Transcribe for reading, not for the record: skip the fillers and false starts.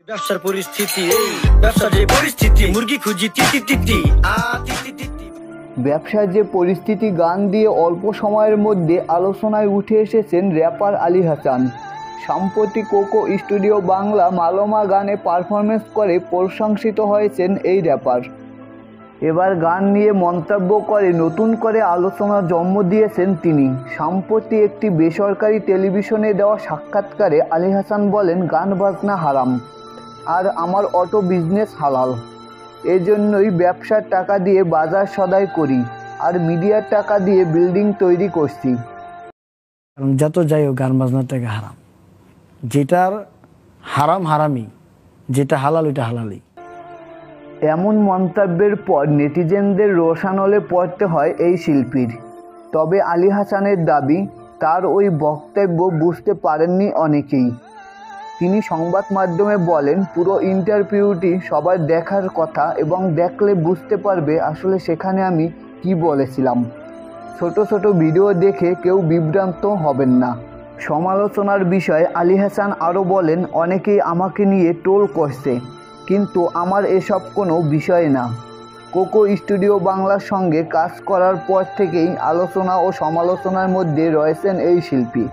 ব্যবসার পরিস্থিতি, এই ব্যবসার যে পরিস্থিতি, মুরগি খুঁজি তিতি তিতি ব্যবসার যে পরিস্থিতি গান দিয়ে অল্প সময়ের মধ্যে আলোচনায় উঠে এসেছেন র্যাপার আলী হাসান। সম্প্রতি কোকো স্টুডিও বাংলা মালোমা গানে পারফরমেন্স করে প্রশংসিত হয়েছেন এই র্যাপার। এবার গান নিয়ে মন্তব্য করে নতুন করে আলোচনার জন্ম দিয়েছেন তিনি। সম্প্রতি একটি বেসরকারি টেলিভিশনে দেওয়া সাক্ষাৎকারে আলী হাসান বলেন, গান বাজনা হারাম আর আমার অটো বিজনেস হালাল। এজন্যই ব্যবসার টাকা দিয়ে বাজার সদাই করি আর মিডিয়ার টাকা দিয়ে বিল্ডিং তৈরি করছি। যত যাই হোক গান বাজনার টাকা হারাম, যেটার হারাম হারামি, যেটা হালাল ওইটা হালালি। এমন মন্তব্যের পর নেটিজেনদের রোষানলে পড়তে হয় এই শিল্পীর। তবে আলী হাসানের দাবি, তার ওই বক্তব্য বুঝতে পারেননি অনেকেই। তিনি সংবাদ মাধ্যমে বলেন, পুরো ইন্টারভিউটি সবার দেখার কথা এবং দেখলে বুঝতে পারবে আসলে সেখানে আমি কি বলেছিলাম। ছোট ছোট ভিডিও দেখে কেউ বিভ্রান্ত হবেন না। সমালোচনার বিষয়ে আলী হাসান আরও বলেন, অনেকেই আমাকে নিয়ে ট্রোল করছে, কিন্তু আমার এসব কোনো বিষয় না। কোকো স্টুডিও বাংলার সঙ্গে কাজ করার পর থেকেই আলোচনা ও সমালোচনার মধ্যে রয়েছেন এই শিল্পী।